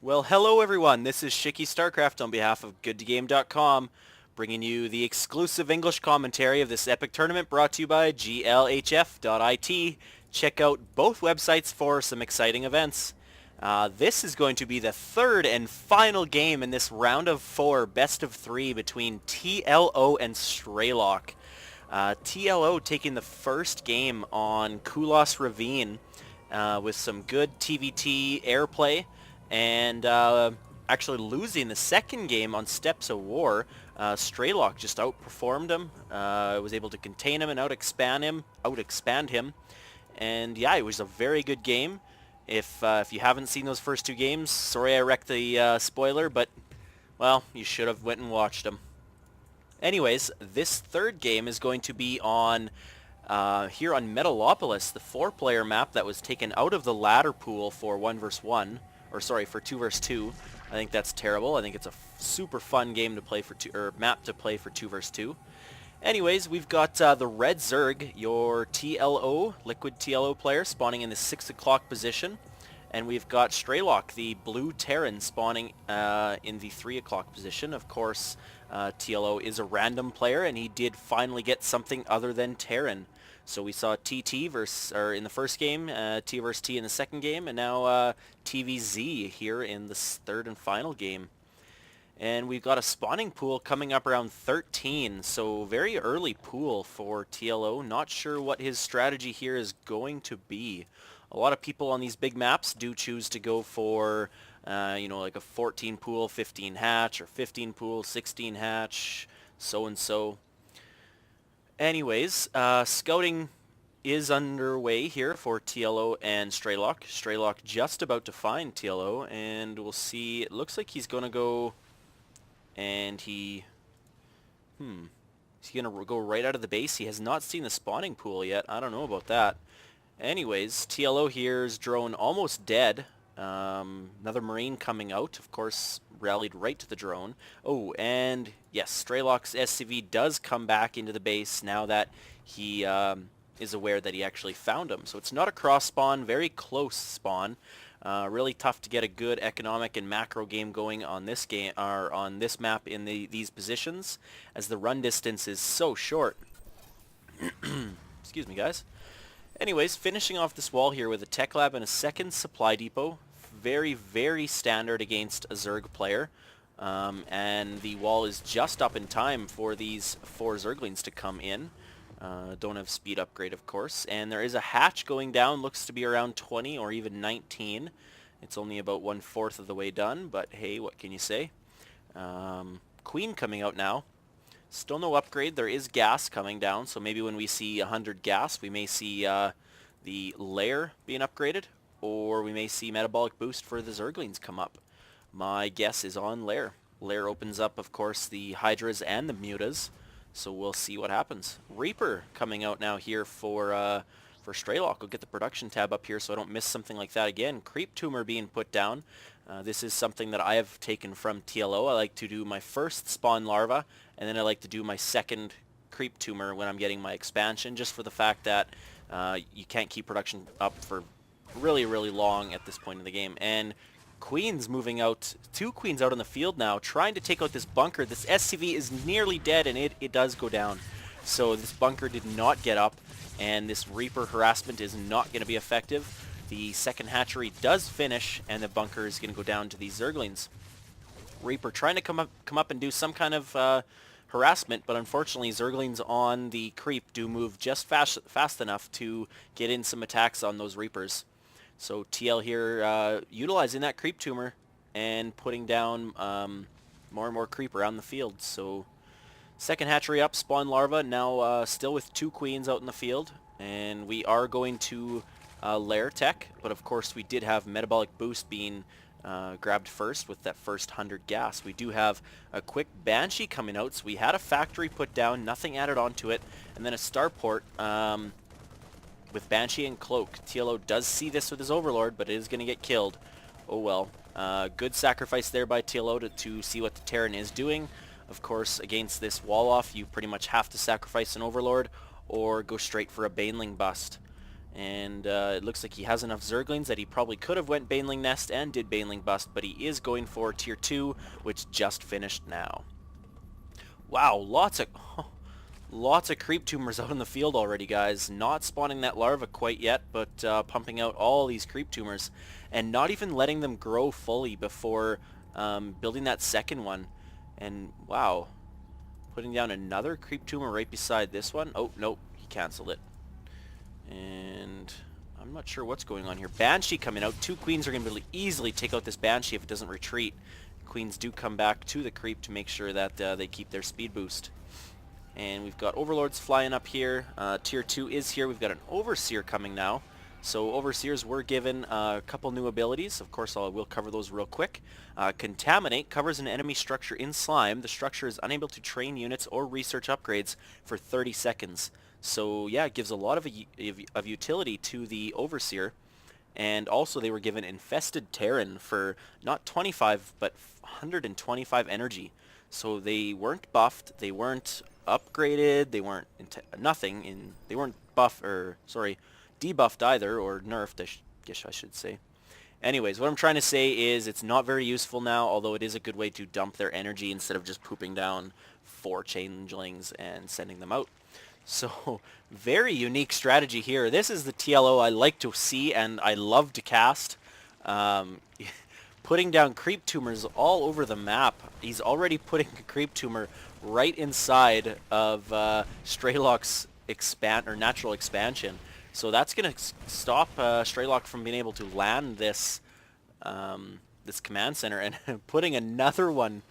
Well, hello everyone. This is Shicky StarCraft on behalf of GoodToGame.com, bringing you the exclusive English commentary of this epic tournament brought to you by GLHF.it. Check out both websites for some exciting events. This is going to be the third and final game in this round of 4 best of 3 between TLO and Strelok. TLO taking the first game on Kulos Ravine with some good TVT airplay, and actually losing the second game on Steps of War. Strelok just outperformed him, was able to contain him and out-expand him. And yeah, it was a very good game. If you haven't seen those first two games, sorry I wrecked the spoiler, but, well, you should have went and watched them. Anyways, this third game is going to be on here on Metalopolis, the 4-player map that was taken out of the ladder pool for 1 vs 1, or sorry, for 2 vs 2. I think that's terrible. I think it's a super fun game to play for map to play for 2 vs 2. Anyways, we've got the red Zerg, your TLO, liquid TLO player, spawning in the 6 o'clock position. And we've got Strelok, the blue Terran, spawning in the 3 o'clock position. Of course, TLO is a random player, and he did finally get something other than Terran. So we saw TT in the first game, T versus T in the second game, and now TVZ here in the third and final game. And we've got a spawning pool coming up around 13, so very early pool for TLO. Not sure what his strategy here is going to be. A lot of people on these big maps do choose to go for, like a 14 pool, 15 hatch, or 15 pool, 16 hatch, so and so. Anyways, scouting is underway here for TLO and Strelok. Strelok just about to find TLO, and we'll see. It looks like he's going to go, and is he going to go right out of the base? He has not seen the spawning pool yet. I don't know about that. Anyways, TLO here's drone almost dead. Another Marine coming out, of course, rallied right to the drone. Oh, and yes, Strelok's SCV does come back into the base now that he is aware that he actually found him. So it's not a cross spawn, very close spawn. Really tough to get a good economic and macro game going on this game, or on this map in these positions, as the run distance is so short. Excuse me, guys. Anyways, finishing off this wall here with a tech lab and a second supply depot. Very, very standard against a Zerg player. And the wall is just up in time for these 4 Zerglings to come in. Don't have speed upgrade, of course. And there is a hatch going down. Looks to be around 20 or even 19. It's only about 1/4 of the way done, but hey, what can you say? Queen coming out now. Still no upgrade. There is gas coming down, so maybe when we see 100 gas, we may see the lair being upgraded, or we may see metabolic boost for the Zerglings come up. My guess is on lair. Lair opens up, of course, the Hydras and the Mutas, so we'll see what happens. Reaper coming out now here for Strelok. I'll get the production tab up here so I don't miss something like that again. Creep Tumor being put down. This is something that I have taken from TLO. I like to do my first spawn larva, and then I like to do my second creep tumor when I'm getting my expansion, just for the fact that you can't keep production up for really, really long at this point in the game. And Queen's moving out, 2 Queens out on the field now, trying to take out this bunker. This SCV is nearly dead, and it does go down. So this bunker did not get up, and this Reaper harassment is not going to be effective. The second hatchery does finish, and the bunker is going to go down to these Zerglings. Reaper trying to come up and do some kind of harassment, but unfortunately Zerglings on the creep do move just fast enough to get in some attacks on those Reapers. So TL here utilizing that creep tumor and putting down more and more creep around the field. So second hatchery up, spawn larva, now still with 2 queens out in the field, and we are going to lair tech, but of course we did have metabolic boost being grabbed first with that first 100 gas. We do have a quick Banshee coming out, so we had a factory put down, nothing added onto it, and then a starport with Banshee and Cloak. TLO does see this with his Overlord, but it is going to get killed. Oh well. Good sacrifice there by TLO to see what the Terran is doing. Of course, against this wall off, you pretty much have to sacrifice an Overlord or go straight for a Baneling bust. And it looks like he has enough Zerglings that he probably could have went Baneling Nest and did Baneling Bust, but he is going for Tier 2, which just finished now. Wow, lots of creep tumors out in the field already, guys. Not spawning that larva quite yet, but pumping out all these creep tumors, and not even letting them grow fully before building that second one. And wow, putting down another creep tumor right beside this one. Oh, nope, he canceled it. And I'm not sure what's going on here. Banshee coming out. 2 queens are going to easily take out this Banshee if it doesn't retreat. Queens do come back to the creep to make sure that they keep their speed boost. And we've got Overlords flying up here. Tier 2 is here. We've got an Overseer coming now. So Overseers were given a couple new abilities. Of course, we'll cover those real quick. Contaminate covers an enemy structure in slime. The structure is unable to train units or research upgrades for 30 seconds. So yeah, it gives a lot of utility to the Overseer. And also they were given Infested Terran for not 25 but 125 energy. So they weren't buffed, they weren't upgraded, they weren't they weren't debuffed either, or nerfed, I guess I should say. Anyways, what I'm trying to say is it's not very useful now, although it is a good way to dump their energy instead of just pooping down 4 changelings and sending them out. So, very unique strategy here. This is the TLO I like to see and I love to cast. Putting down creep tumors all over the map. He's already putting a creep tumor right inside of Strelok's natural expansion. So that's going to stop Strelok from being able to land this this command center, and putting another one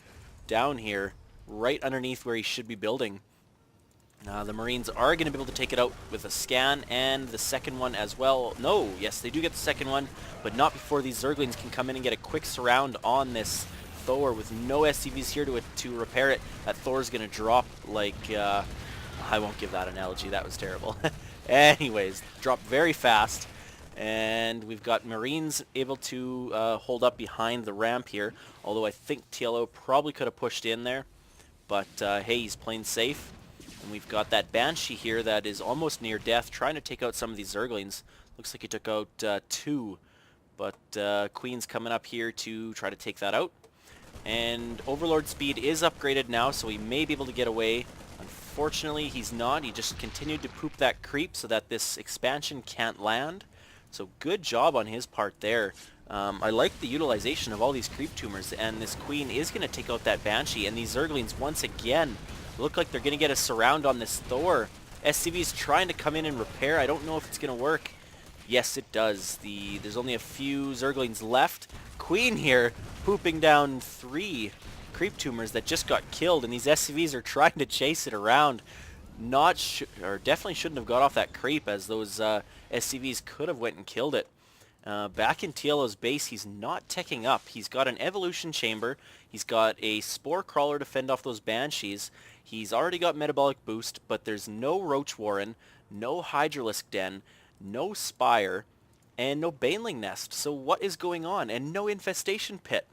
down here right underneath where he should be building. The Marines are going to be able to take it out with a scan, and the second one as well. No, yes, they do get the second one, but not before these Zerglings can come in and get a quick surround on this Thor with no SCVs here to repair it. That Thor's going to drop like... I won't give that analogy, that was terrible. Anyways, drop very fast, and we've got Marines able to hold up behind the ramp here, although I think TLO probably could have pushed in there, but hey, he's playing safe. And we've got that Banshee here that is almost near death, trying to take out some of these Zerglings. Looks like he took out 2, but Queen's coming up here to try to take that out. And Overlord speed is upgraded now, so he may be able to get away. Unfortunately, he's not. He just continued to poop that creep so that this expansion can't land. So good job on his part there. I like the utilization of all these creep tumors, and this Queen is going to take out that Banshee, and these Zerglings once again look like they're going to get a surround on this Thor. SCV's trying to come in and repair. I don't know if it's going to work. Yes, it does. There's only a few Zerglings left. Queen here pooping down 3 creep tumors that just got killed, and these SCVs are trying to chase it around. Definitely shouldn't have got off that creep, as those SCVs could have went and killed it. Back in TLO's base, he's not teching up. He's got an evolution chamber. He's got a spore crawler to fend off those Banshees. He's already got metabolic boost, but there's no Roach Warren, no Hydralisk Den, no Spire, and no Baneling Nest. So what is going on? And no Infestation Pit.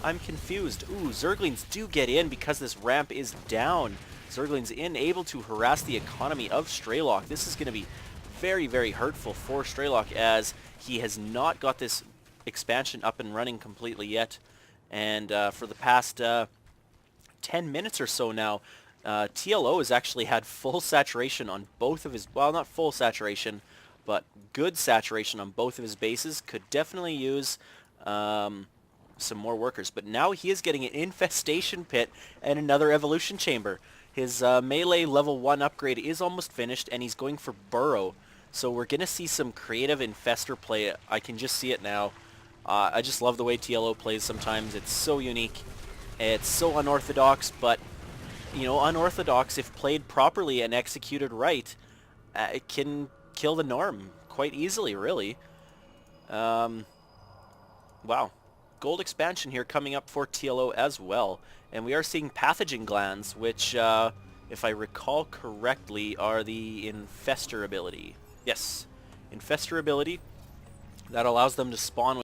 I'm confused. Ooh, Zerglings do get in because this ramp is down. Zerglings in, able to harass the economy of Strelok. This is going to be very, very hurtful for Strelok, as he has not got this expansion up and running completely yet. And for the past 10 minutes or so now, TLO has actually had full saturation on both of his... Well, not full saturation, but good saturation on both of his bases. Could definitely use some more workers. But now he is getting an Infestation Pit and another Evolution Chamber. His melee level 1 upgrade is almost finished, and he's going for Burrow. So we're going to see some creative Infestor play. I can just see it now. I just love the way TLO plays sometimes. It's so unique. It's so unorthodox, but, you know, unorthodox, if played properly and executed right, it can kill the norm quite easily, really. Wow. Gold expansion here coming up for TLO as well. And we are seeing pathogen glands, which, if I recall correctly, are the Infestor ability. Yes, Infestor ability that allows them to spawn